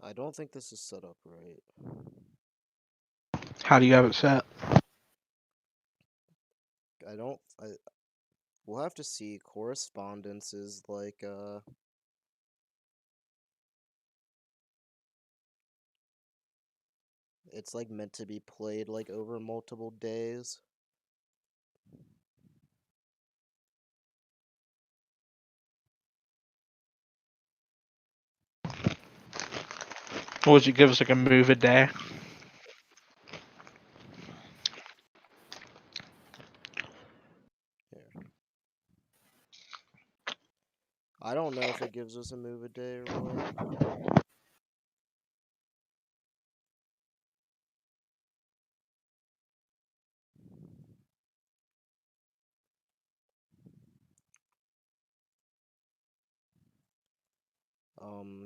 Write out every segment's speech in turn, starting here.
I don't think this is set up right. How do you have it set? I don't. We'll have to see. Correspondence is like it's like meant to be played like over multiple days. What would you give us like a move a day? Here. I don't know if it gives us a move a day or what.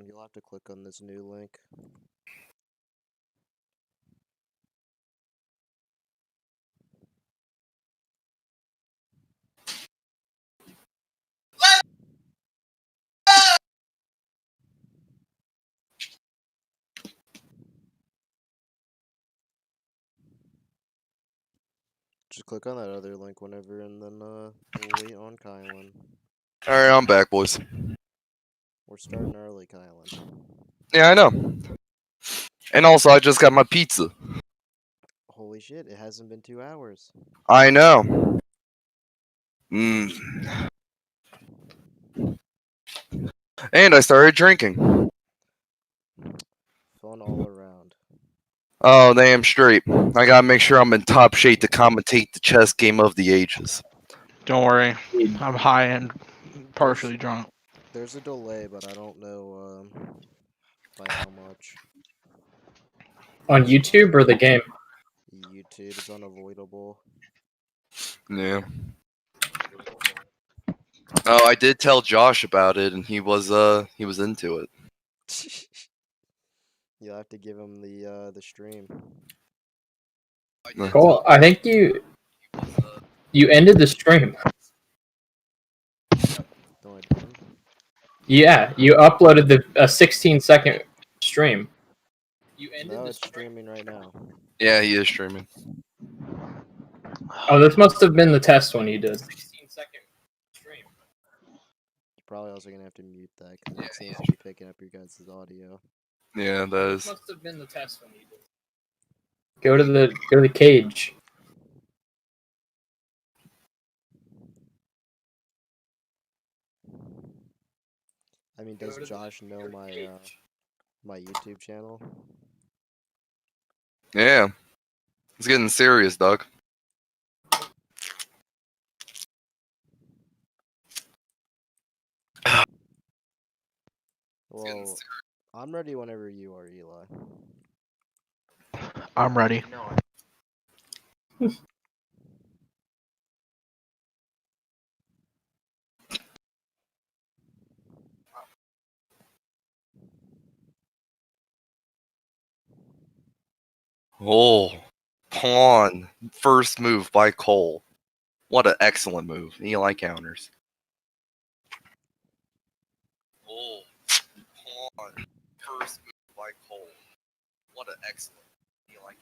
You'll have to click on this new link. Just click on that other link whenever, and then we'll wait on Kylan. Alright, I'm back, boys. We're starting early, Kylan. Yeah, I know. And also, I just got my pizza. Holy shit! It hasn't been 2 hours. I know. Mmm. And I started drinking. Fun all around. Oh, damn straight. I gotta make sure I'm in top shape to commentate the chess game of the ages. Don't worry, I'm high and partially drunk. There's a delay, but I don't know by how much. On YouTube or the game? YouTube, it's unavoidable. Yeah. Oh, I did tell Josh about it, and he was into it. You'll have to give him the stream. Cool. I think you ended the stream. No, I didn't. Yeah, you uploaded a 16-second stream. No, it's streaming right now. Yeah, he is streaming. Oh, this must have been the test one you did. 16-second stream. You're probably also gonna have to mute that because it seems to be picking up your guys' audio. Yeah, that is. Must have been the test one you did. Go to the cage. I mean, does Josh know my my YouTube channel? Yeah. It's getting serious, Doug. Well, I'm ready whenever you are, Eli. I'm ready. Oh, pawn. First move by Cole. What an excellent move. Eli counters. Oh, pawn. First move by Cole. What an excellent. Eli counters.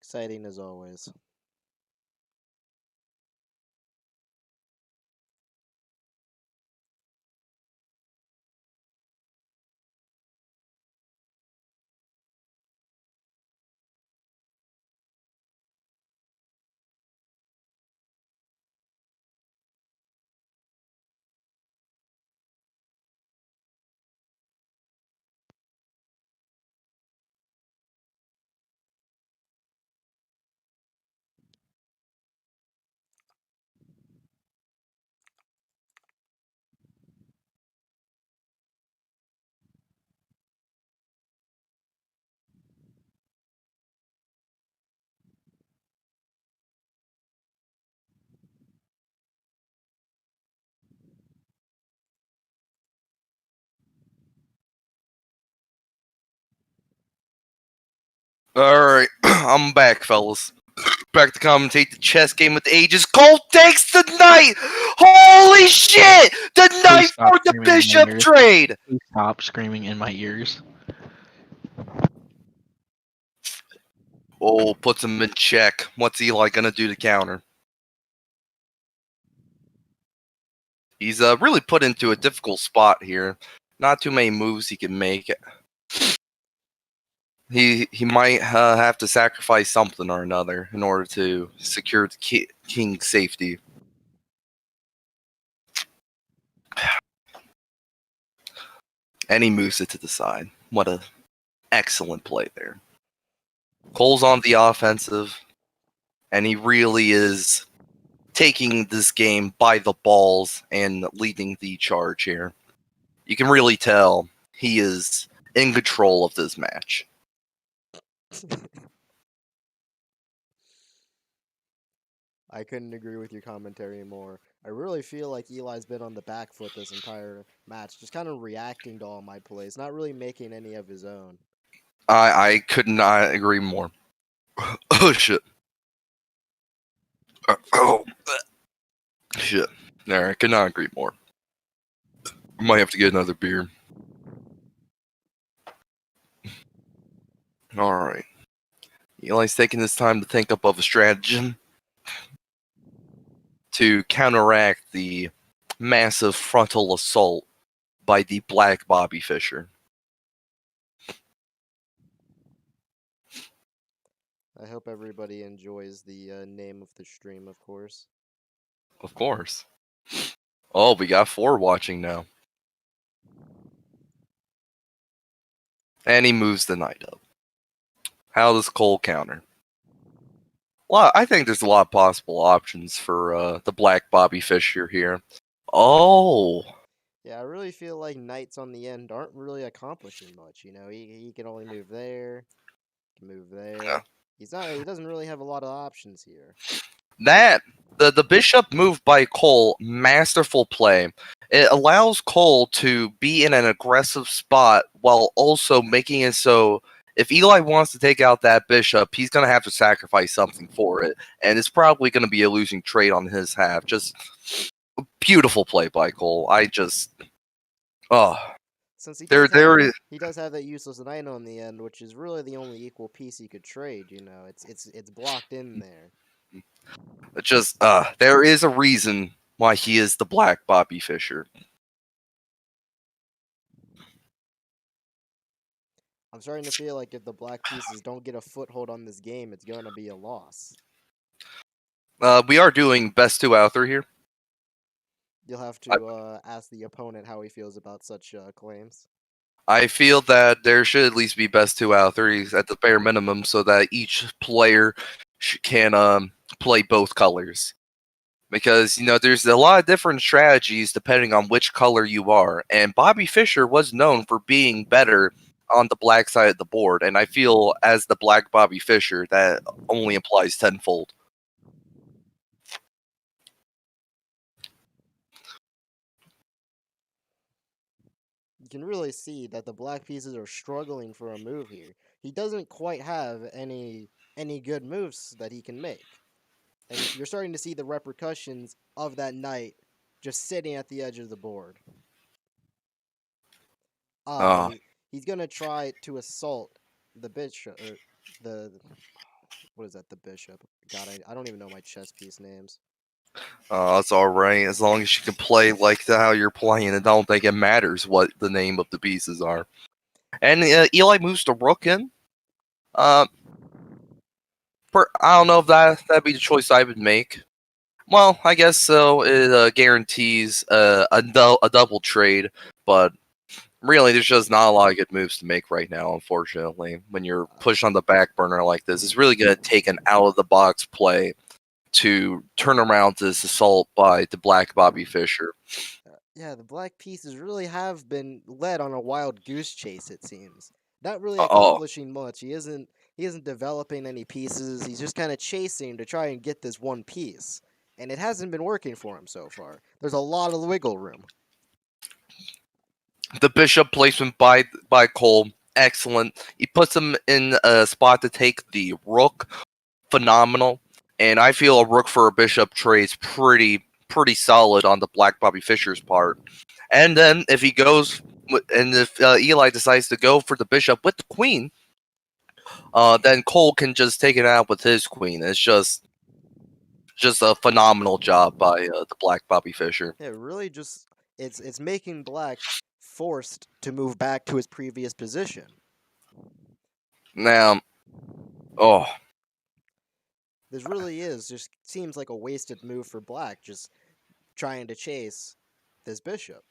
Exciting as always. Alright, I'm back, fellas. Back to commentate the chess game with the ages. Cole takes the knight! Holy shit! The knight stop for the screaming in my bishop ears. trade! Please stop screaming in my ears. Oh, puts him in check. What's Eli gonna do to counter? He's really put into a difficult spot here. Not too many moves he can make. He might have to sacrifice something or another in order to secure the king's safety. And he moves it to the side. What a excellent play there. Cole's on the offensive, and he really is taking this game by the balls and leading the charge here. You can really tell he is in control of this match. I couldn't agree with your commentary more. I really feel like Eli's been on the back foot this entire match, just kind of reacting to all my plays, not really making any of his own. I could not agree more. Oh, shit. Oh, shit. There, I could not agree more. I might have to get another beer. Alright. Eli's taking this time to think up of a stratagem to counteract the massive frontal assault by the Black Bobby Fischer. I hope everybody enjoys the name of the stream, of course. Of course. Oh, we got 4 watching now. And he moves the knight up. How does Cole counter? Well, I think there's a lot of possible options for the Black Bobby Fischer here. Oh, Yeah, I really feel like knights on the end aren't really accomplishing much. You know, he can only move there, can move there. He doesn't really have a lot of options here. that the bishop move by Cole, masterful play. It allows Cole to be in an aggressive spot while also making it so if Eli wants to take out that bishop, he's going to have to sacrifice something for it, and it's probably going to be a losing trade on his half. Just beautiful play by Cole. Since he There is he does have that useless knight on the end, which is really the only equal piece he could trade. You know, it's blocked in there. just there is a reason why he is the Black Bobby Fischer. I'm starting to feel like if the black pieces don't get a foothold on this game, it's going to be a loss. We are doing best 2 out of 3 here. You'll have to ask the opponent how he feels about such claims. I feel that there should at least be best 2 out of 3 at the bare minimum, so that each player can play both colors. Because there's a lot of different strategies depending on which color you are, and Bobby Fischer was known for being better on the black side of the board, and I feel as the Black Bobby Fischer that only applies tenfold. You can really see that the black pieces are struggling for a move here. He doesn't quite have any good moves that he can make. And you're starting to see the repercussions of that knight just sitting at the edge of the board. Oh. He's going to try to assault the bishop, or the What is that? The bishop. God, I don't even know my chess piece names. It's all right as long as you can play like how you're playing. I don't think it matters what the name of the pieces are. And Eli moves the rook in. I don't know if that'd be the choice I would make. Well, I guess so. It guarantees a double trade, but really, there's just not a lot of good moves to make right now. Unfortunately, when you're pushed on the back burner like this, it's really going to take an out of the box play to turn around this assault by the Black Bobby Fischer. Yeah, the black pieces really have been led on a wild goose chase. It seems not really Oh, accomplishing much. He isn't developing any pieces. He's just kind of chasing to try and get this one piece, and it hasn't been working for him so far. There's a lot of wiggle room. the bishop placement by Cole, excellent. He puts him in a spot to take the rook, phenomenal. And I feel a rook for a bishop trade's pretty solid on the Black Bobby Fischer's part. And then if he goes, and if Eli decides to go for the bishop with the queen, then Cole can just take it out with his queen. It's just a phenomenal job by the Black Bobby Fischer. Yeah, really, just it's making black forced to move back to his previous position. Now, oh, This really is just seems like a wasted move for black, just trying to chase this bishop.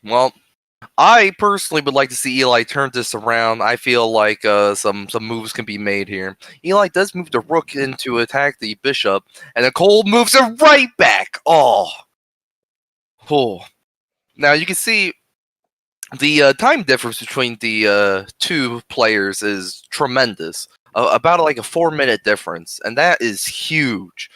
well, I personally would like to see Eli turn this around. I feel like some moves can be made here. Eli does move the rook in to attack the bishop, and then Cole moves it right back. Oh. Now you can see the time difference between the two players is tremendous. About like a 4-minute difference, and that is huge.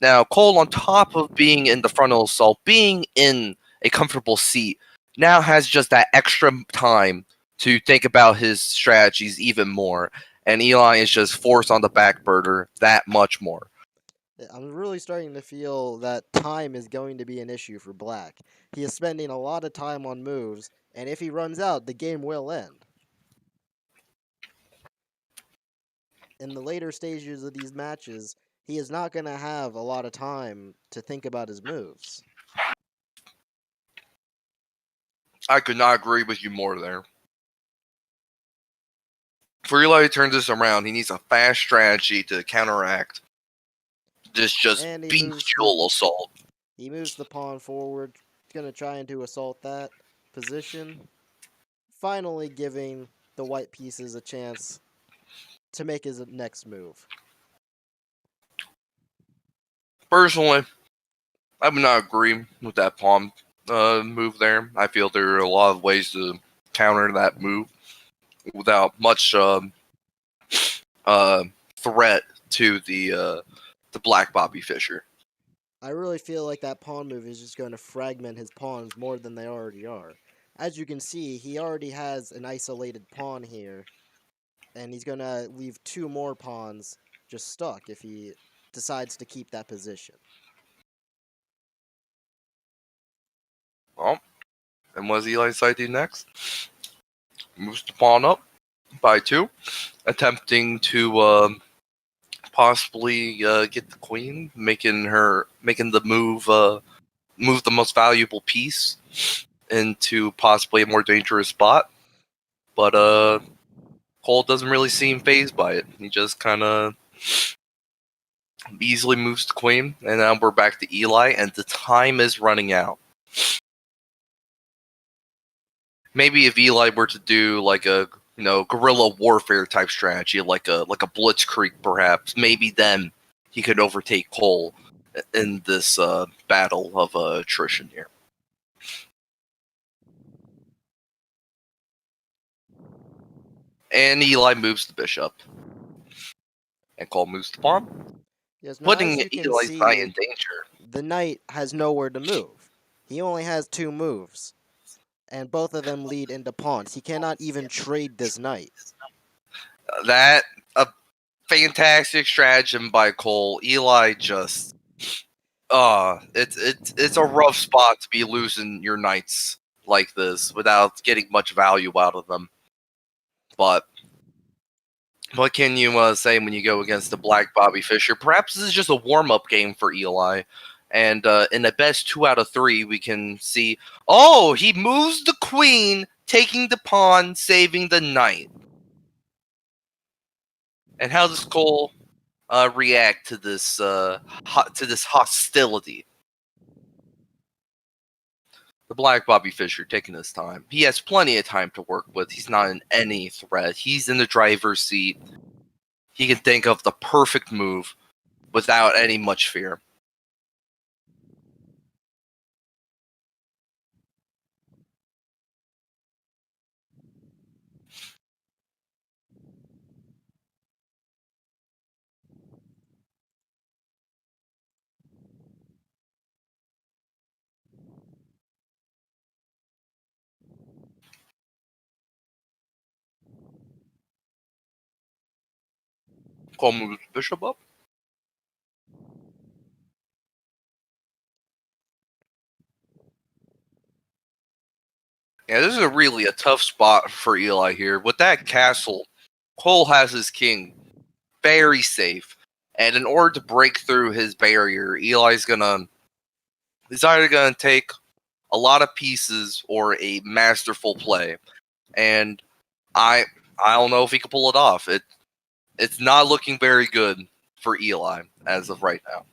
Now Cole, on top of being in the frontal assault, being in a comfortable seat, now has just that extra time to think about his strategies even more. And Eli is just forced on the back burner that much more. I'm really starting to feel that time is going to be an issue for black. He is spending a lot of time on moves, and if he runs out, the game will end. In the later stages of these matches, he is not going to have a lot of time to think about his moves. I could not agree with you more there. For Eli to turn this around, he needs a fast strategy to counteract this just And bestial assault. He moves the pawn forward. He's going to try to assault that position, finally giving the white pieces a chance to make his next move. Personally, I would not agree with that pawn move there. I feel there are a lot of ways to counter that move without much threat to the Black Bobby Fischer. I really feel like that pawn move is just going to fragment his pawns more than they already are. As you can see, he already has an isolated pawn here, and he's going to leave 2 more pawns just stuck if he decides to keep that position. Well, and what does Eli decide to do next? Moves the pawn up by 2, attempting to possibly get the queen, making the move the most valuable piece into possibly a more dangerous spot. But Cole doesn't really seem phased by it. He just kind of easily moves the queen, and now we're back to Eli, and the time is running out. Maybe if Eli were to do like a guerrilla warfare type strategy, like a blitzkrieg, perhaps, maybe then he could overtake Cole in this battle of attrition here. And Eli moves the bishop, and Cole moves the pawn, Yes, now putting as you can Eli's knight in see, danger. the knight has nowhere to move. He only has 2 moves, and both of them lead into pawns. He cannot even trade this knight. That a fantastic stratagem by Cole. Eli just it's a rough spot to be losing your knights like this without getting much value out of them. But what can you say when you go against the Black Bobby Fischer? Perhaps this is just a warm-up game for Eli. And in the best 2 out of 3, we can see, oh, he moves the queen, taking the pawn, saving the knight. And how does Cole react to this hostility? The Black Bobby Fischer taking his time. He has plenty of time to work with. He's not in any threat. He's in the driver's seat. He can think of the perfect move without any much fear. Cole moves Bishop up. Yeah, this is really a tough spot for Eli here. With that castle, Cole has his king very safe. And in order to break through his barrier, Eli's he's either gonna take a lot of pieces or a masterful play. And I don't know if he can pull it off. It's not looking very good for Eli as of right now.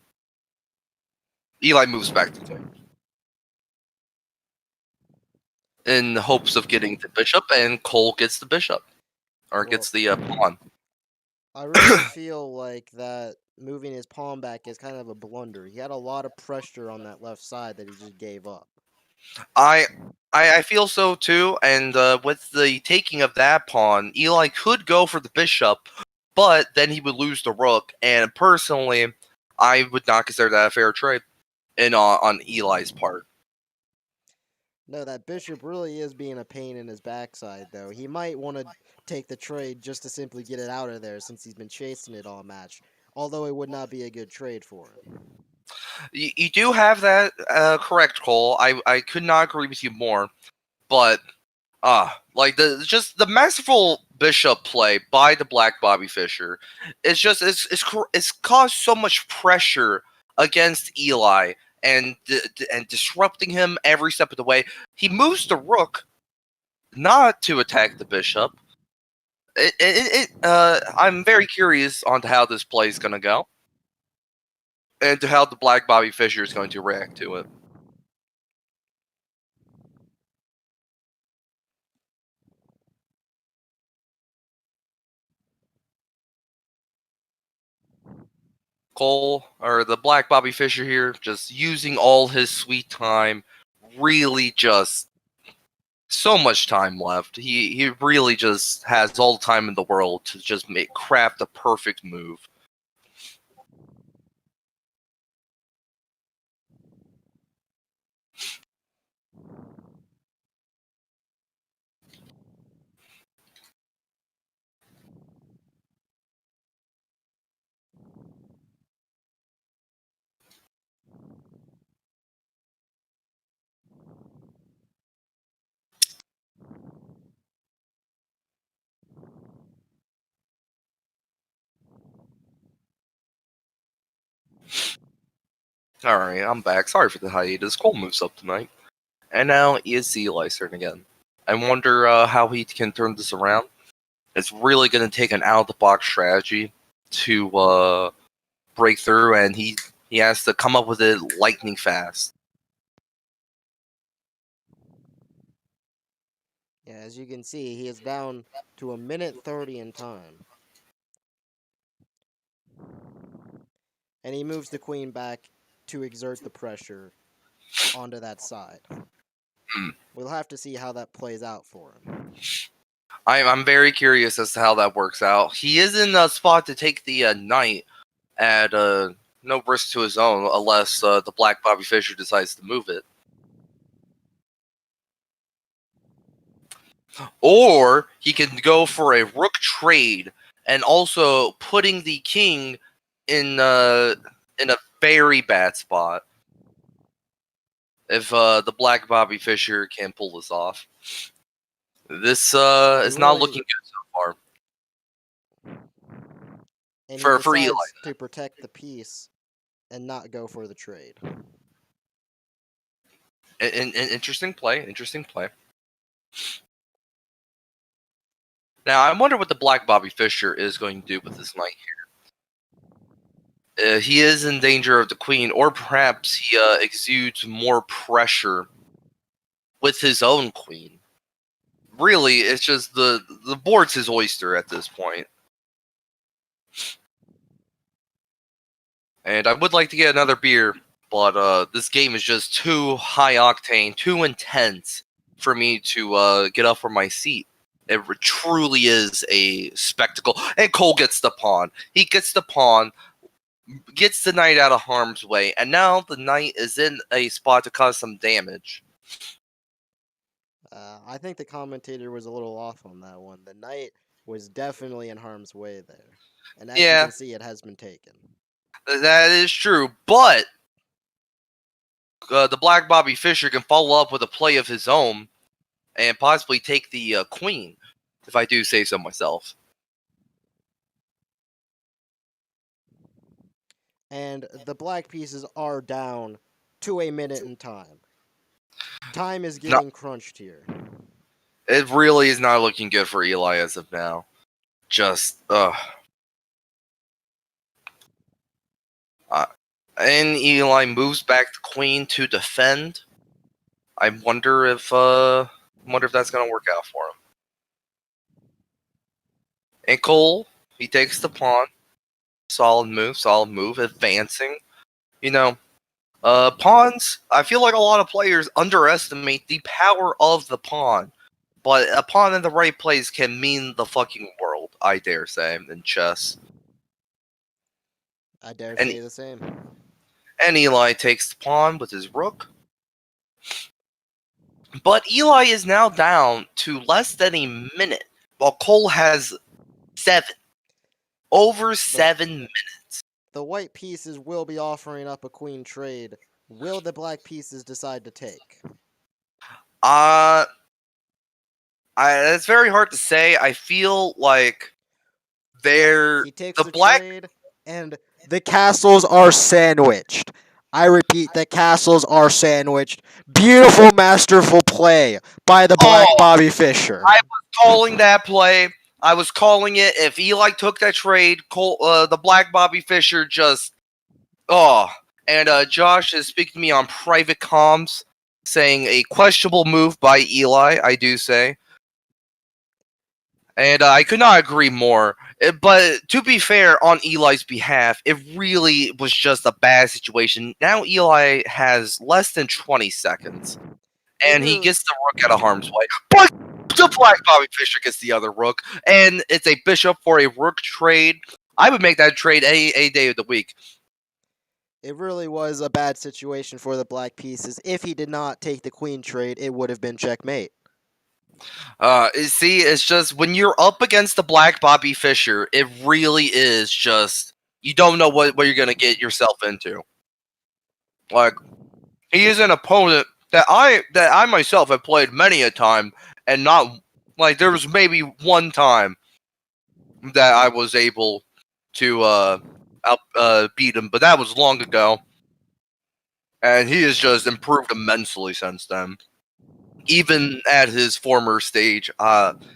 Eli moves back to queen in hopes of getting the bishop, and Cole gets the bishop, or gets the pawn. I really feel like that moving his pawn back is kind of a blunder. He had a lot of pressure on that left side that he just gave up. I feel so too, and with the taking of that pawn, Eli could go for the bishop, but then he would lose the rook, and personally, I would not consider that a fair trade on Eli's part. No, that bishop really is being a pain in his backside, though. He might want to take the trade just to simply get it out of there since he's been chasing it all match, although it would not be a good trade for him. You do have that correct, Cole. I could not agree with you more, but like the masterful bishop play by the Black Bobby Fischer, it's caused so much pressure against Eli and disrupting him every step of the way. He moves the rook not to attack the bishop. I'm very curious on how this play is going to go, and to how the Black Bobby Fischer is going to react to it. Cole, or the Black Bobby Fischer here, just using all his sweet time, really just so much time left. He really just has all the time in the world to just craft the perfect move. Alright, I'm back. Sorry for the hiatus. Cole moves up tonight. And now is Eli's turn again. I wonder how he can turn this around. It's really going to take an out-of-the-box strategy to break through, and he has to come up with it lightning fast. Yeah, as you can see, he is down to 1:30 in time. And he moves the queen back to exert the pressure onto that side. We'll have to see how that plays out for him. I'm very curious as to how that works out. He is in a spot to take the knight at no risk to his own, unless the Black Bobby Fischer decides to move it. Or he can go for a rook trade and also putting the king in a very bad spot if the Black Bobby Fischer can pull this off. This is not looking good so and he for Eli. decides to protect the piece and not go for the trade. An interesting play. Interesting play. Now I wonder what the Black Bobby Fischer is going to do with this knight here. He is in danger of the queen, or perhaps he exudes more pressure with his own queen. Really, it's just the board's his oyster at this point. And I would like to get another beer, but this game is just too high octane, too intense for me to get up from my seat. It truly is a spectacle. And Cole gets the pawn. He gets the pawn, gets the knight out of harm's way, and now the knight is in a spot to cause some damage. I think the commentator was a little off on that one. The knight was definitely in harm's way there. And as you Yeah. can see, it has been taken. That is true, but the Black Bobby Fischer can follow up with a play of his own and possibly take the queen, if I do say so myself. And the black pieces are down to a minute in time. Time is getting crunched here. It really is not looking good for Eli as of now. Just, and Eli moves back the queen to defend. I wonder if that's gonna work out for him. And Cole, he takes the pawn. Solid move, advancing. You know, pawns, I feel like a lot of players underestimate the power of the pawn. But a pawn in the right place can mean the fucking world, I dare say, in chess. I dare say the same. And Eli takes the pawn with his rook. But Eli is now down to less than a minute, while Cole has 7. Over 7 minutes. The white pieces will be offering up a queen trade. Will the black pieces decide to take? It's very hard to say. I feel like He takes the trade, and the castles are sandwiched. I repeat, the castles are sandwiched. Beautiful, masterful play by the Black Bobby Fischer. I was calling that play. I was calling it. If Eli took that trade, the Black Bobby Fischer just... And Josh is speaking to me on private comms, saying a questionable move by Eli, I do say. And I could not agree more. But to be fair, on Eli's behalf, it really was just a bad situation. Now Eli has less than 20 seconds. And he gets the rook out of harm's way. But the Black Bobby Fischer gets the other rook. And it's a bishop for a rook trade. I would make that trade any day of the week. It really was a bad situation for the black pieces. If he did not take the queen trade, it would have been checkmate. See, it's just when you're up against the Black Bobby Fischer, it really is just you don't know what you're gonna get yourself into. Like, he is an opponent that I myself have played many a time, and not like there was maybe one time that I was able to beat him, but that was long ago, and he has just improved immensely since then. Even at his former stage,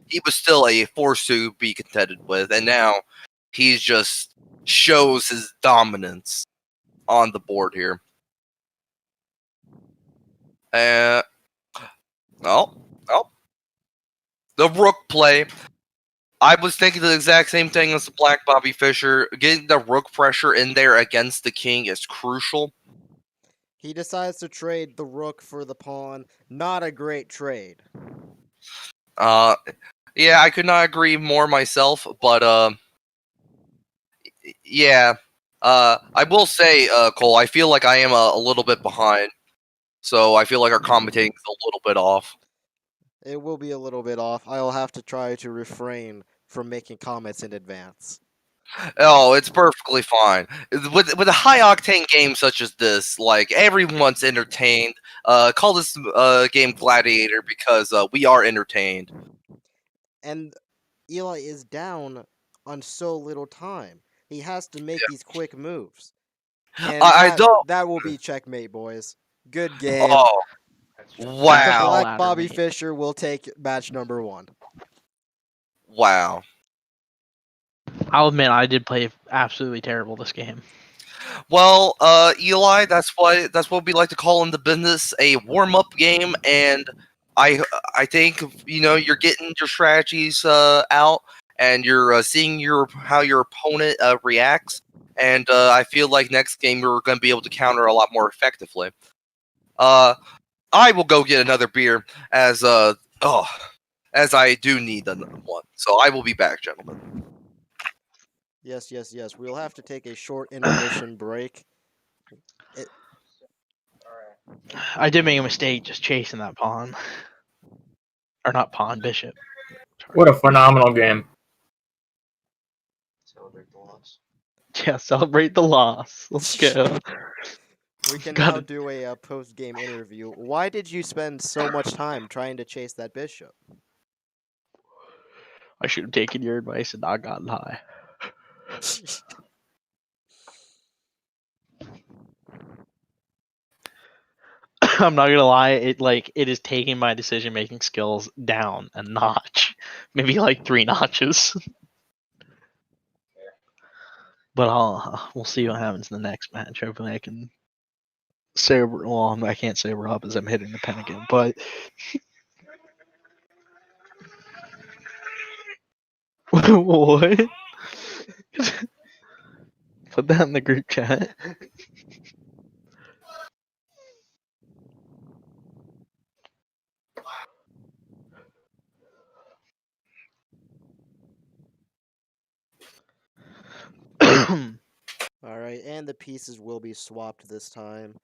he was still a force to be contended with, and now he just shows his dominance on the board here. The rook play. I was thinking the exact same thing as the Black Bobby Fischer. Getting the rook pressure in there against the king is crucial. He decides to trade the rook for the pawn. Not a great trade. Yeah, I could not agree more myself, but yeah. I will say, Cole, I feel like I am a little bit behind. So I feel like our commentating is a little bit off. It will be a little bit off. I'll have to try to refrain from making comments in advance. Oh, it's perfectly fine. With a high octane game such as this, like everyone's entertained. Call this game Gladiator because we are entertained. And Eli is down on so little time. He has to make these quick moves. And I don't. that will be checkmate, boys. Good game. Oh, The wow. Black Ladder Bobby mate. Fischer will take match number 1. Wow. I'll admit I did play absolutely terrible this game. Well, Eli, that's what we like to call in the business a warm-up game, and I think you're getting your strategies out, and you're seeing how your opponent reacts, and I feel like next game we're going to be able to counter a lot more effectively. I will go get another beer as I do need another one, so I will be back, gentlemen. Yes. We'll have to take a short intermission break. I did make a mistake just chasing that pawn. Or not pawn, bishop. What a phenomenal game. Yeah, celebrate the loss. Let's go. We can Got now it. do a post-game interview. Why did you spend so much time trying to chase that bishop? I should have taken your advice and not gotten high. I'm not gonna lie, it is taking my decision making skills down a notch. Maybe like 3 notches. But we'll see what happens in the next match. Hopefully I can sober I can't sober up as I'm hitting the pen again, but what? Put that in the group chat. Alright, and the pieces will be swapped this time,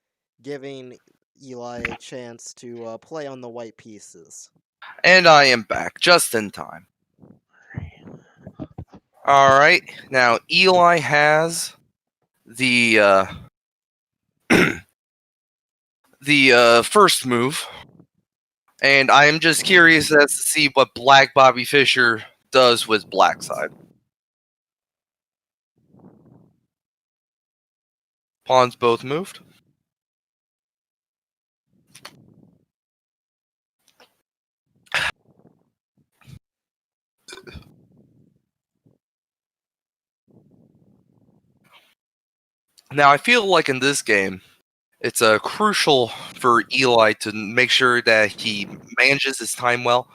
giving Eli a chance to play on the white pieces. And I am back just in time. All right, now Eli has the the first move, and I am just curious as to see what Black Bobby Fischer does with Black side. Pawns both moved. Now I feel like in this game, it's crucial for Eli to make sure that he manages his time well.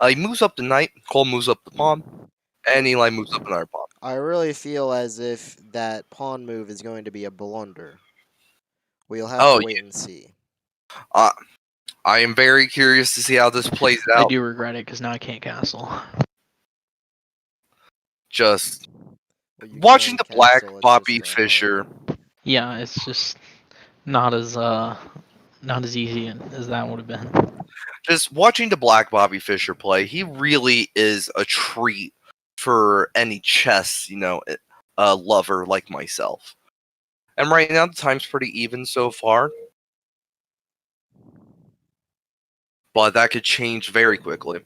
He moves up the knight, Cole moves up the pawn, and Eli moves up another pawn. I really feel as if that pawn move is going to be a blunder. We'll have to Oh, wait and see. I am very curious to see how this plays I out. do regret it because now I can't castle. Just Well, you watching can the Black castle, it's just Bobby hard. Fischer. Yeah, it's just not as easy as that would have been. Just watching the Black Bobby Fischer play, he really is a treat for any chess, lover like myself. And right now, the time's pretty even so far. But that could change very quickly.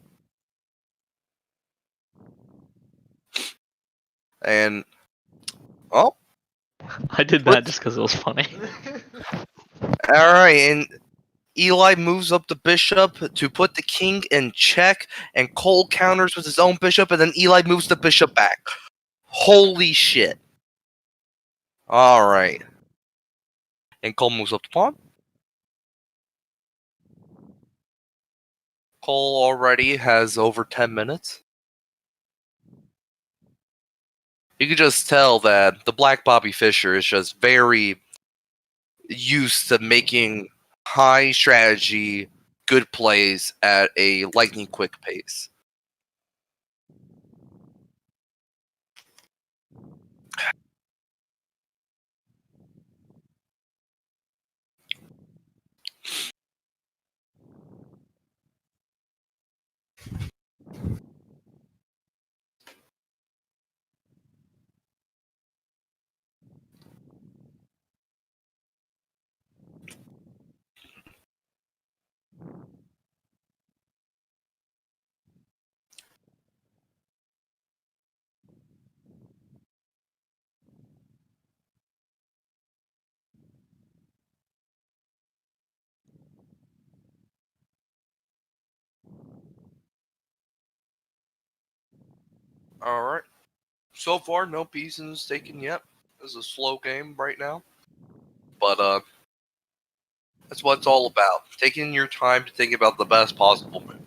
And, oh, I did that just because it was funny. alright, and Eli moves up the bishop to put the king in check, and Cole counters with his own bishop, and then Eli moves the bishop back. Holy shit. Alright. And Cole moves up the pawn. Cole already has over 10 minutes. You can just tell that the Black Bobby Fischer is just very used to making high strategy, good plays at a lightning quick pace. All right. So far, no pieces taken yet. This is a slow game right now, but that's what it's all about. Taking your time to think about the best possible move.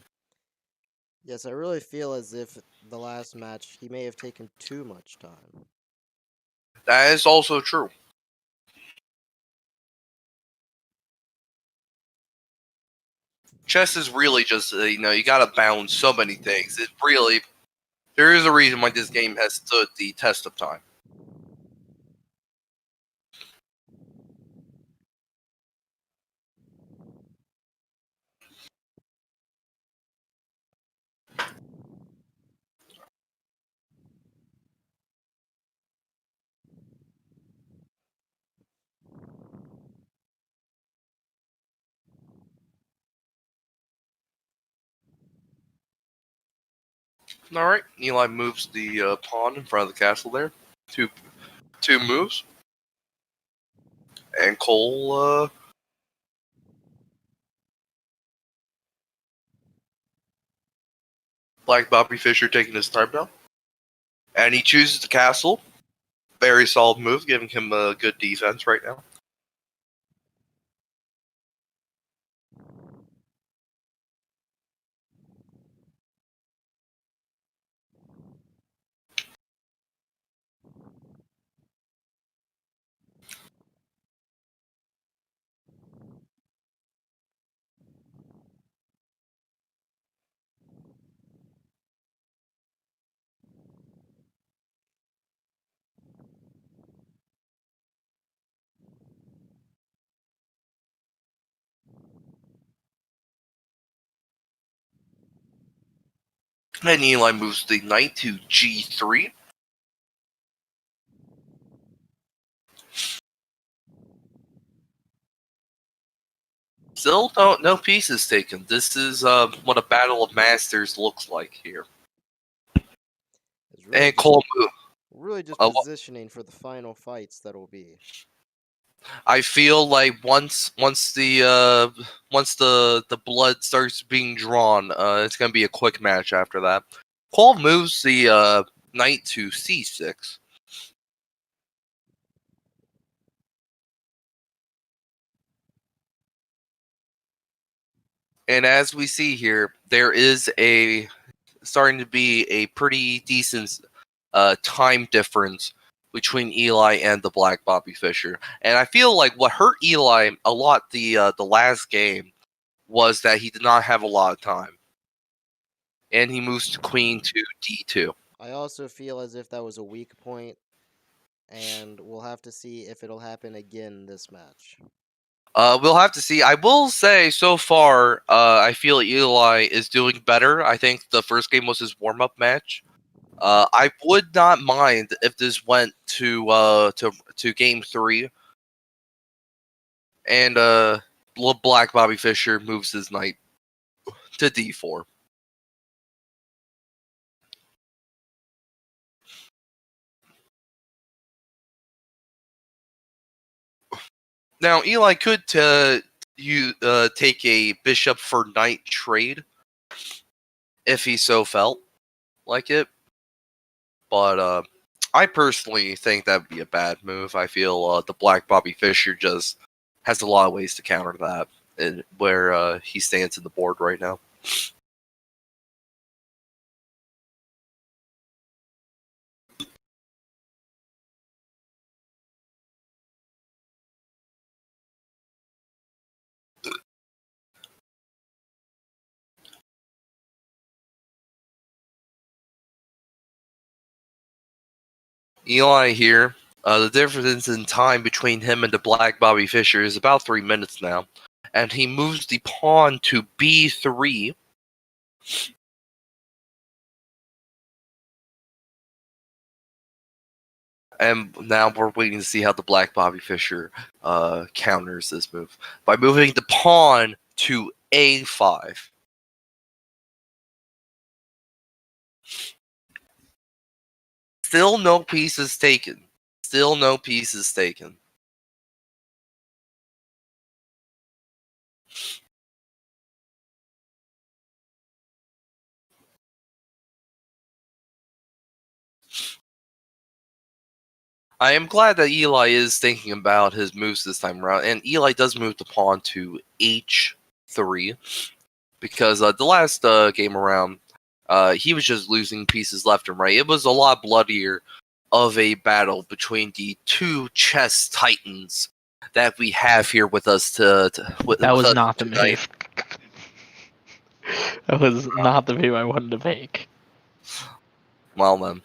Yes, I really feel as if the last match he may have taken too much time. That is also true. Chess is really just you got to balance so many things. It really there is a reason why this game has stood the test of time. All right, Eli moves the pawn in front of the castle there. Two moves, and Cole. Black Bobby Fischer taking his time now, and he chooses the castle. Very solid move, giving him a good defense right now. And Eli moves the knight to g3. Still no pieces taken. This is what a battle of masters looks like here. It's really And just, Cole move. really just Uh, positioning for the final fights that'll be. I feel like once the blood starts being drawn, it's gonna be a quick match after that. Cole moves the knight to c6. And as we see here, there is starting to be a pretty decent time difference between Eli and the Black Bobby Fischer. And I feel like what hurt Eli a lot the last game was that he did not have a lot of time. And he moves to queen to d2. I also feel as if that was a weak point, and we'll have to see if it'll happen again this match. We'll have to see. I will say so far, I feel Eli is doing better. I think the first game was his warm up match. I would not mind if this went to game 3, and Black Bobby Fischer moves his knight to d4. Now Eli could take a bishop for knight trade if he so felt like it, but I personally think that would be a bad move. I feel the Black Bobby Fischer just has a lot of ways to counter that, where he stands in the board right now. Eli here. The difference in time between him and the Black Bobby Fischer is about 3 minutes now. And he moves the pawn to b3. And now we're waiting to see how the Black Bobby Fischer counters this move. By moving the pawn to a5. Still no pieces taken. Still no pieces taken. I am glad that Eli is thinking about his moves this time around, and Eli does move the pawn to h3 because the last game around, he was just losing pieces left and right. It was a lot bloodier of a battle between the two chess titans that we have here with us with That was us not the tonight. move. That was not the move I wanted to make. Well then.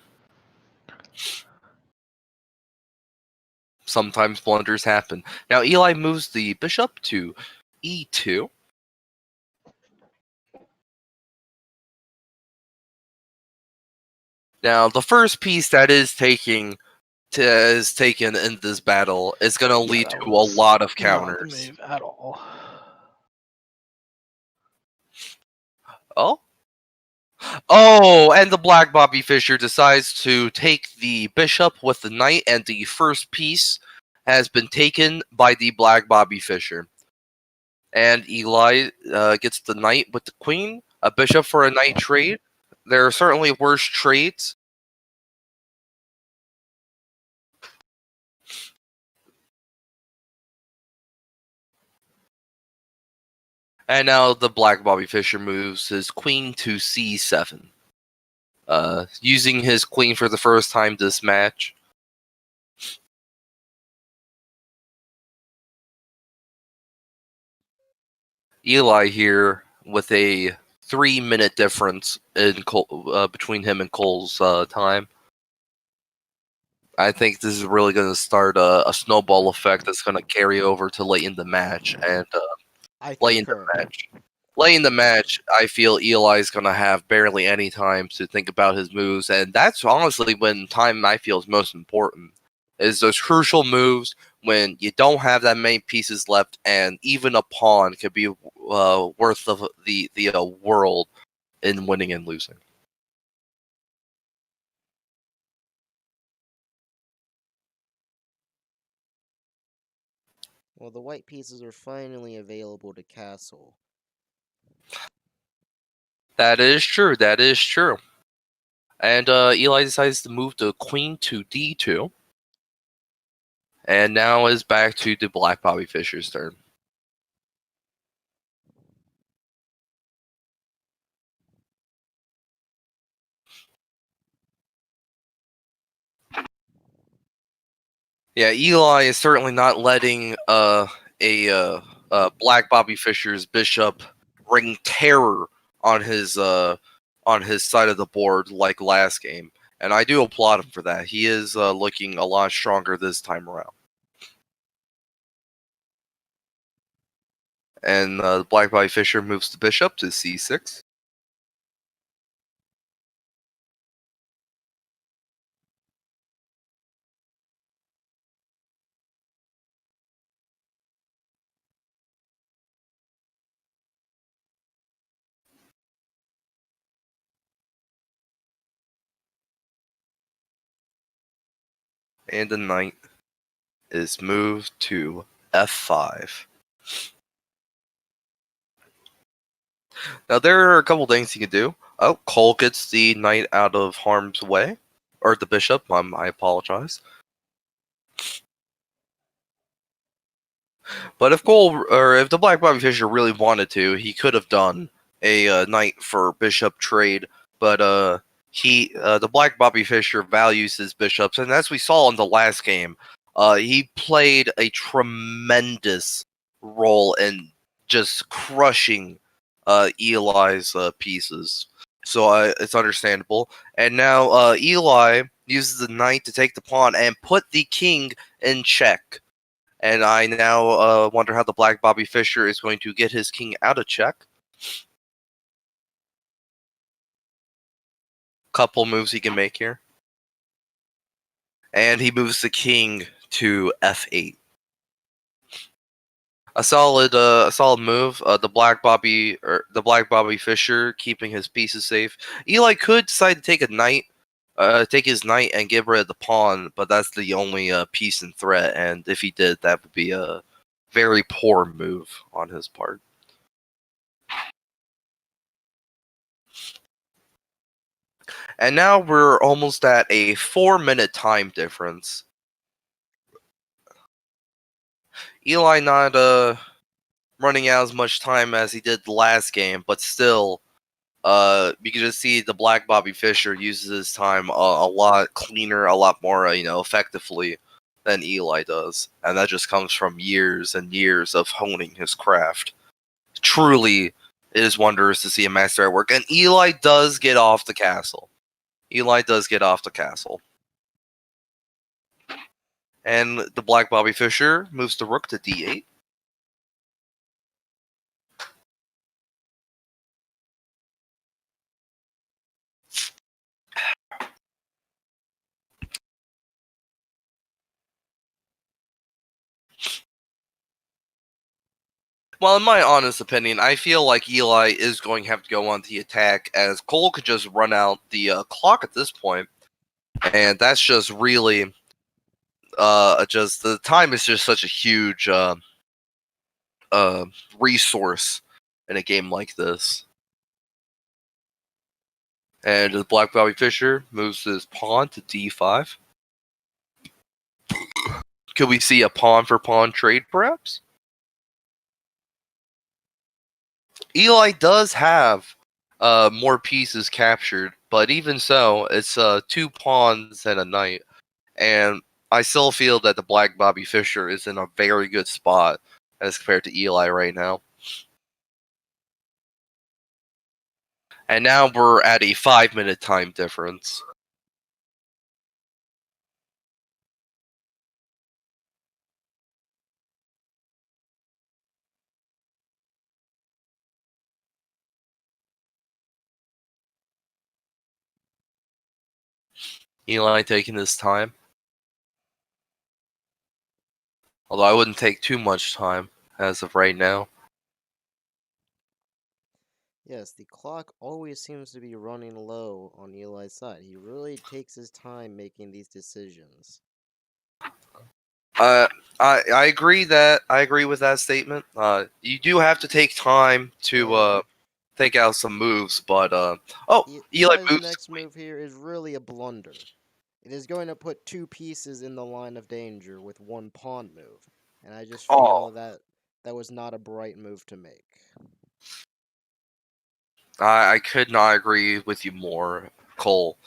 Sometimes blunders happen. Now Eli moves the bishop to e2. Now the first piece that is taken in this battle is going to lead that to a was lot of not the counters. move at all. Oh, and the black Bobby Fischer decides to take the bishop with the knight, and the first piece has been taken by the black Bobby Fischer. And Eli gets the knight with the queen, a bishop for a knight trade. There are certainly worse trades. And now the black Bobby Fischer moves his queen to c7. Using his queen for the first time this match. Eli here with a 3-minute difference in between him and Cole's time. I think this is really going to start a snowball effect that's going to carry over to late in the match. And I late in the concur. match, I feel Eli's going to have barely any time to think about his moves. And that's honestly when time I feel is most important. Is those crucial moves when you don't have that many pieces left, and even a pawn could be worth of the world in winning and losing. Well, the white pieces are finally available to castle. That is true. That is true. And Eli decides to move the queen to d2. And now is back to the black Bobby Fischer's turn. Yeah, Eli is certainly not letting black Bobby Fischer's bishop ring terror on his side of the board like last game, and I do applaud him for that. He is looking a lot stronger this time around. And black Bobby Fischer moves the bishop to c6. And the knight is moved to f5. Now there are a couple things he can do. Oh, Cole gets the knight out of harm's way, or the bishop. I apologize. But if Cole, or if the black Bobby Fischer really wanted to, he could have done a knight for bishop trade. But the black Bobby Fischer values his bishops, and as we saw in the last game, he played a tremendous role in just crushing Eli's pieces. So it's understandable. And now Eli uses the knight to take the pawn and put the king in check. And I now wonder how the black Bobby Fischer is going to get his king out of check. Couple moves he can make here. And he moves the king to f8. A solid move. The black Bobby Fischer keeping his pieces safe. Eli could decide to take take his knight and get rid of the pawn, but that's the only piece in threat. And if he did, that would be a very poor move on his part. And now we're almost at a 4-minute time difference. Eli not running out as much time as he did the last game, but still, you can just see the Black Bobby Fischer uses his time a lot cleaner, a lot more, effectively than Eli does, and that just comes from years and years of honing his craft. Truly, it is wondrous to see a master at work, and Eli does get off the castle. Eli does get off the castle. And the Black Bobby Fischer moves the rook to d8. Well, in my honest opinion, I feel like Eli is going to have to go on the attack, as Cole could just run out the clock at this point, and that's just really just the time is just such a huge resource in a game like this. And the Black Bobby Fischer moves his pawn to d5. Could we see a pawn for pawn trade, perhaps? Eli does have more pieces captured, but even so, it's 2 pawns and a knight. And I still feel that the Black Bobby Fischer is in a very good spot as compared to Eli right now. And now we're at a 5-minute time difference. Eli taking his time. Although I wouldn't take too much time as of right now. Yes, the clock always seems to be running low on Eli's side. He really takes his time making these decisions. I agree with that statement. You do have to take time to think out some moves, but Eli Eli's moves. next move here is really a blunder. It is going to put 2 pieces in the line of danger with 1 pawn move, and I just feel that that was not a bright move to make. I could not agree with you more, Cole.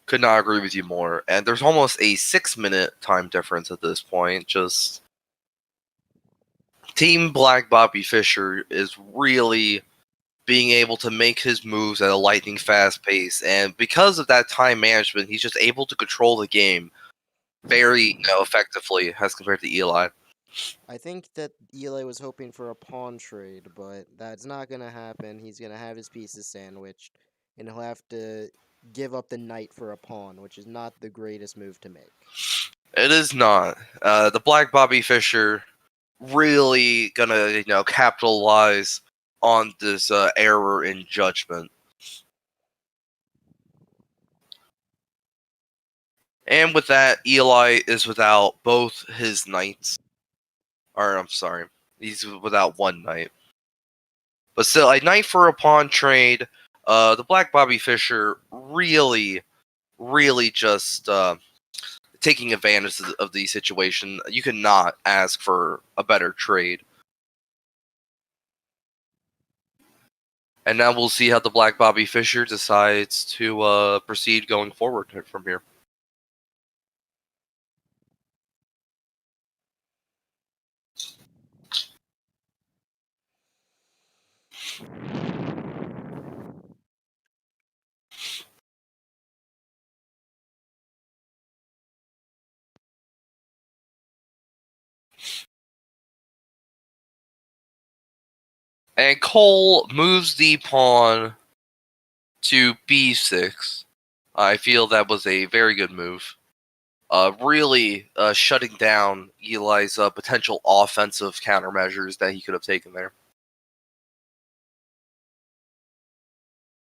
Could not agree with you more. And there's almost a 6-minute time difference at this point. Just Team Black Bobby Fischer is really being able to make his moves at a lightning fast pace, and because of that time management, he's just able to control the game very effectively as compared to Eli. I think that Eli was hoping for a pawn trade, but that's not going to happen. He's going to have his pieces sandwiched, and he'll have to give up the knight for a pawn, which is not the greatest move to make. It is not. The Black Bobby Fischer really gonna capitalize on this error in judgment. And with that, Eli is without both his knights. Or, I'm sorry, he's without 1 knight. But still, a knight for a pawn trade. The Black Bobby Fischer really, really just taking advantage of the situation. You cannot ask for a better trade. And now we'll see how the Black Bobby Fischer decides to proceed going forward from here. And Cole moves the pawn to b6. I feel that was a very good move. Really shutting down Eli's potential offensive countermeasures that he could have taken there.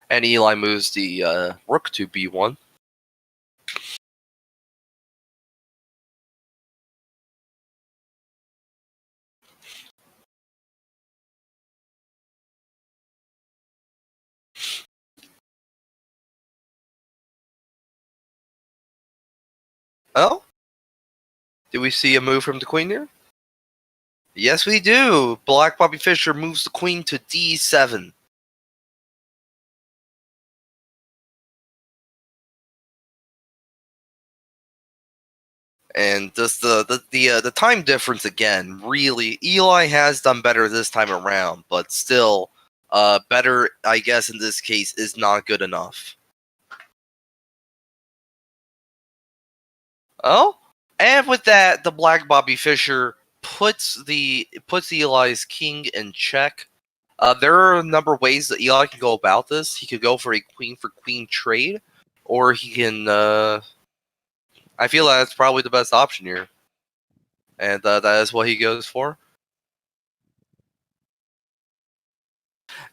And Eli moves the rook to b1. Oh? Did we see a move from the queen here? Yes, we do. Black Bobby Fischer moves the queen to d7. And just the time difference again, really, Eli has done better this time around, but still, better, I guess, in this case, is not good enough. Oh, and with that, the Black Bobby Fischer puts Eli's king in check. There are a number of ways that Eli can go about this. He could go for a queen for queen trade, or he can. I feel that's probably the best option here, and that is what he goes for.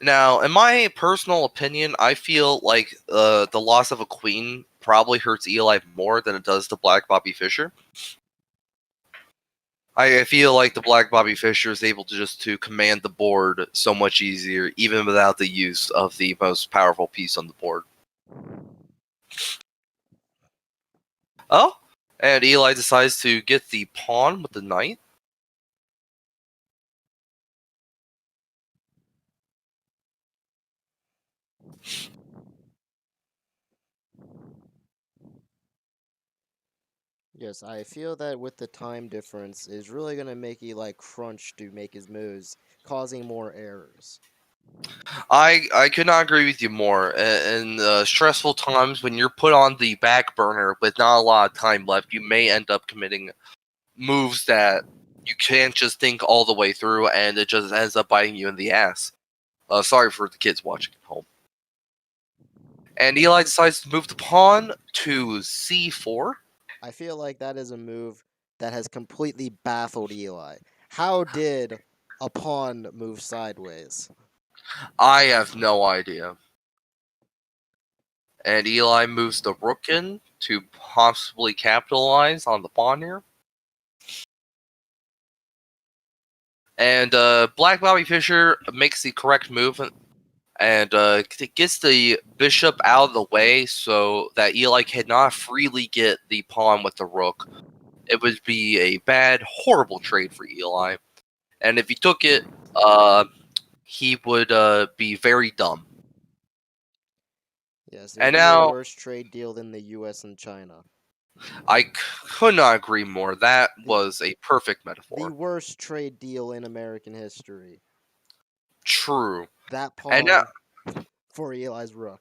Now, in my personal opinion, I feel like the loss of a queen probably hurts Eli more than it does to Black Bobby Fischer. I feel like the Black Bobby Fischer is able to command the board so much easier, even without the use of the most powerful piece on the board. Oh, and Eli decides to get the pawn with the knight. Yes, I feel that with the time difference is really going to make Eli crunch to make his moves, causing more errors. I could not agree with you more. In stressful times, when you're put on the back burner with not a lot of time left, you may end up committing moves that you can't just think all the way through, and it just ends up biting you in the ass. Sorry for the kids watching at home. And Eli decides to move the pawn to c4. I feel like that is a move that has completely baffled Eli. How did a pawn move sideways? I have no idea. And Eli moves the rook in to possibly capitalize on the pawn here. And Black Bobby Fischer makes the correct move and gets the bishop out of the way so that Eli cannot freely get the pawn with the rook. It would be a bad, horrible trade for Eli. And if he took it, he would be very dumb. Yes, it And would be now, a worse trade deal than the U.S. and China. I could not agree more. That was a perfect The metaphor. worst trade deal in American history. True. That And pawn for Eli's rook.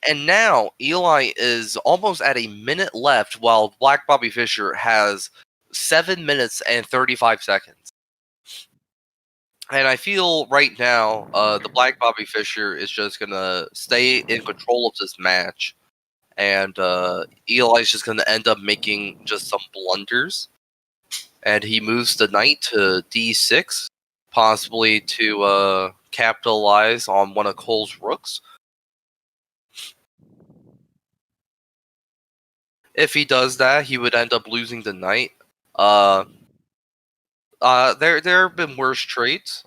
And now Eli is almost at a minute left, while Black Bobby Fischer has 7 minutes and 35 seconds. And I feel right now, the Black Bobby Fischer is just gonna stay in control of this match, and Eli's just gonna end up making just some blunders. And he moves the knight to d6, possibly to capitalize on one of Cole's rooks. If he does that, he would end up losing the knight. There have been worse trades.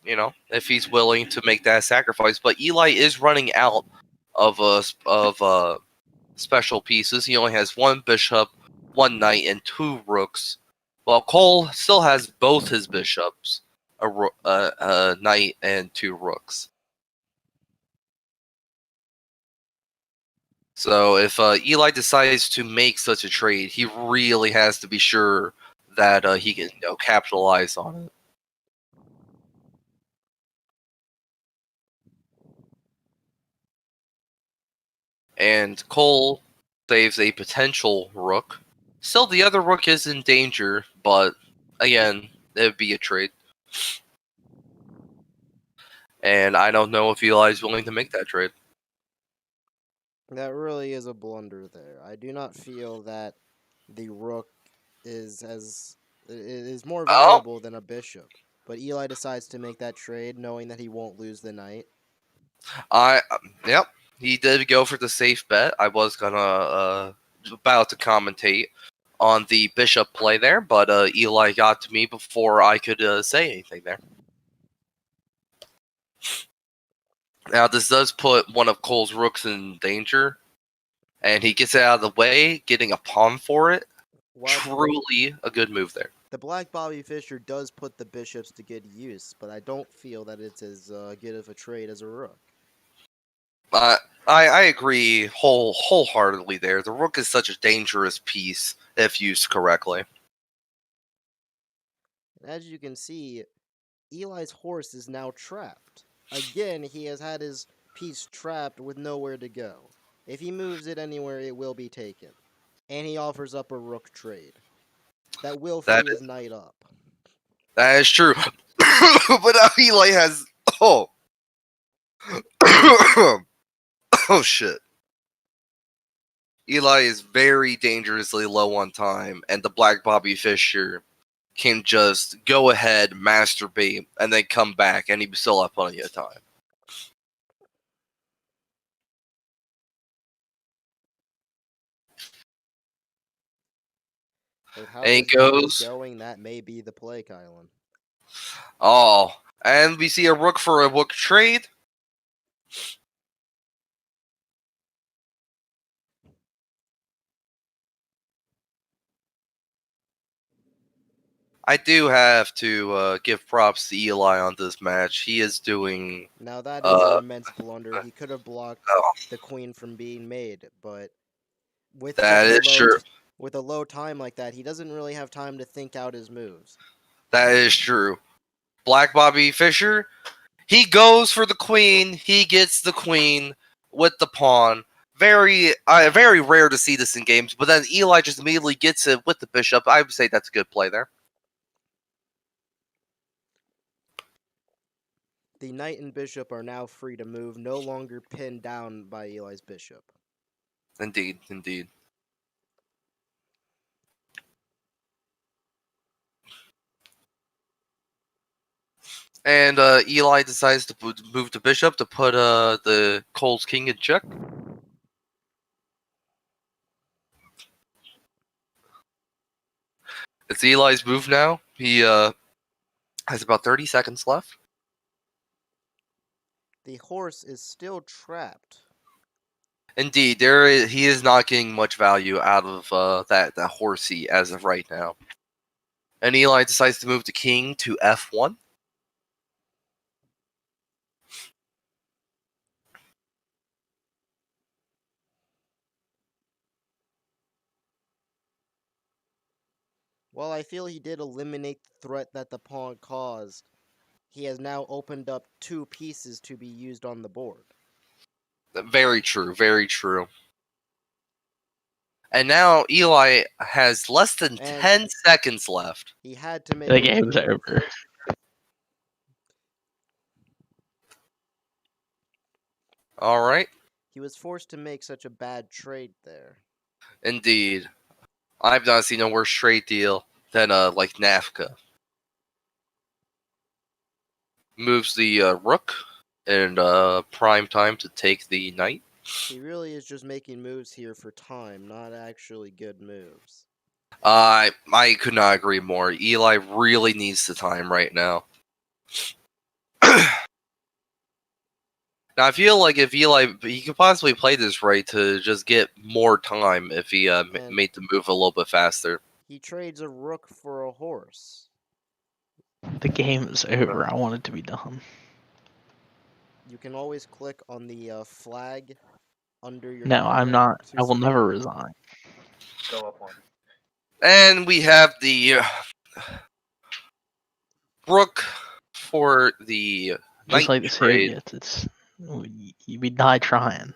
If he's willing to make that sacrifice. But Eli is running out of special pieces. He only has one bishop, one knight, and two rooks. While Cole still has both his bishops, a knight, and two rooks. So if Eli decides to make such a trade, he really has to be sure that he can capitalize on it. And Cole saves a potential rook. Still, the other rook is in danger, but again, it would be a trade. And I don't know if Eli's willing to make that trade. That really is a blunder there. I do not feel that the rook is more Oh, valuable than a bishop. But Eli decides to make that trade knowing that he won't lose the knight. Yep, he did go for the safe bet. I was gonna about to commentate on the bishop play there, but Eli got to me before I could say anything there. Now, this does put one of Cole's rooks in danger, and he gets it out of the way, getting a pawn for it. What? Truly a good move there. The black Bobby Fischer does put the bishops to good use, but I don't feel that it's as good of a trade as a rook. I agree wholeheartedly there. The rook is such a dangerous piece if used correctly. And as you can see, Eli's horse is now trapped. Again, he has had his piece trapped with nowhere to go. If he moves it anywhere, it will be taken. And he offers up a rook trade. That will free his knight up. That is true. But now Eli has... Oh. Oh, shit. Eli is very dangerously low on time, and the black Bobby Fischer can just go ahead, masturbate, and then come back, and he still have plenty of time. With how And this he game is goes... going, that may be the play, Kylan. Oh. And we see a rook for a rook trade. I do have to give props to Eli on this match. He is doing... Now that is an immense blunder. He could have blocked Oh, the queen from being made, but with that is true. with a low time like that, he doesn't really have time to think out his moves. That is true. Black Bobby Fischer, he goes for the queen. He gets the queen with the pawn. Very rare to see this in games, but then Eli just immediately gets it with the bishop. I would say that's a good play there. The knight and bishop are now free to move, no longer pinned down by Eli's bishop. Indeed, indeed. And Eli decides to move the bishop to put the Cole's king in check. It's Eli's move now. He has about 30 seconds left. The horse is still trapped. Indeed, he is not getting much value out of that horsey as of right now. And Eli decides to move the king to f1. While I feel he did eliminate the threat that the pawn caused, he has now opened up 2 pieces to be used on the board. Very true, very true. And now Eli has less than 10 seconds left. He had to make The a game's move. over. All right. He was forced to make such a bad trade there. Indeed. I've not seen a worse trade deal than like Nafka. Moves the rook and prime time to take the knight. He really is just making moves here for time, not actually good moves. I could not agree more. Eli really needs the time right now. Now, I feel like if he could possibly play this right to just get more time if he made the move a little bit faster. He trades a rook for a horse. The game is over. I want it to be done. You can always click on the flag under your No, I'm comment not. to I will speak. never resign. Go up one. And we have the rook for the Just knight like the trade. Soviets, we die trying.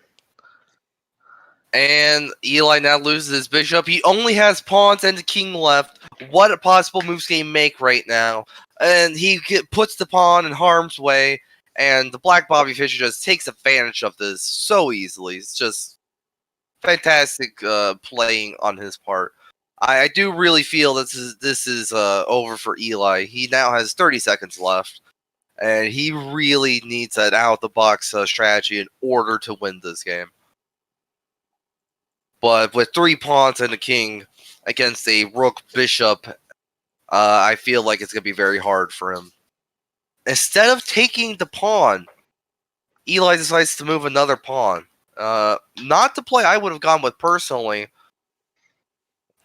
And Eli now loses his bishop. He only has pawns and the king left. What possible moves can he make right now? And he puts the pawn in harm's way. And the black Bobby Fischer just takes advantage of this so easily. It's just fantastic playing on his part. I do really feel this is over for Eli. He now has 30 seconds left. And he really needs an out-of-the-box strategy in order to win this game. But with 3 pawns and a king against a rook bishop, I feel like it's going to be very hard for him. Instead of taking the pawn, Eli decides to move another pawn. Not the play I would have gone with personally.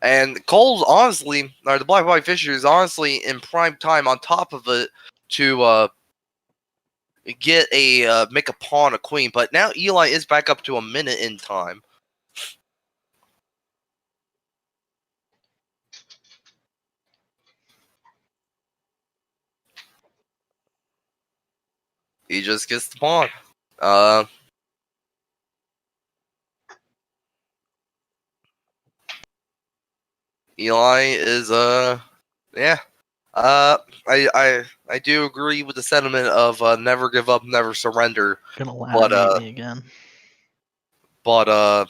And Cole's honestly, or the Black Bobby Fischer is honestly in prime time on top of it to get a make a pawn a queen. But now Eli is back up to a minute in time. He just gets the pawn. Eli is yeah. I do agree with the sentiment of never give up, never surrender. Gonna laminate me again. But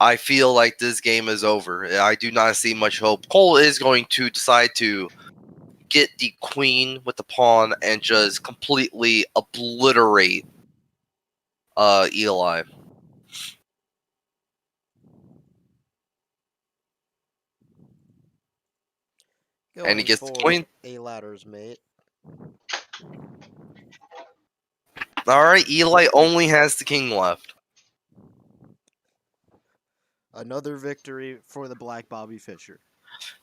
I feel like this game is over. I do not see much hope. Cole is going to decide to get the queen with the pawn and just completely obliterate Eli. And he gets the queen. A ladder's mate. Alright, Eli only has the king left. Another victory for the Black Bobby Fischer.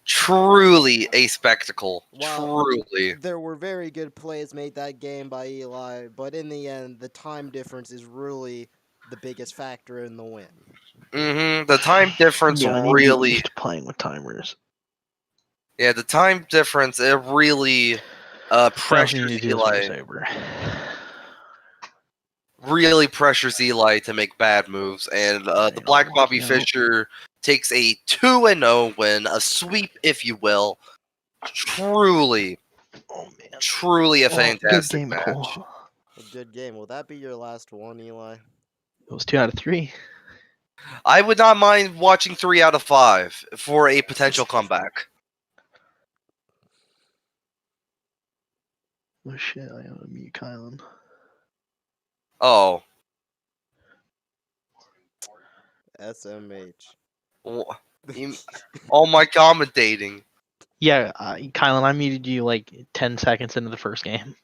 Truly a spectacle. Wow. Truly. There were very good plays made that game by Eli, but in the end, the time difference is really the biggest factor in the win. The time difference Yeah, I need to get really. used to playing with timers. Yeah, the time difference, it really pressures Eli. Really pressures Eli to make bad moves, and the Black Bobby Fischer takes a 2-0 win, a sweep, if you will. Truly, truly a fantastic good game, match. Cole. A good game. Will that be your last one, Eli? It was 2 out of 3. I would not mind watching 3 out of 5 for a potential comeback. Oh shit, I gotta mute Kylan. Oh. SMH. All my commentating. Yeah, Kylan, I muted you like 10 seconds into the first game.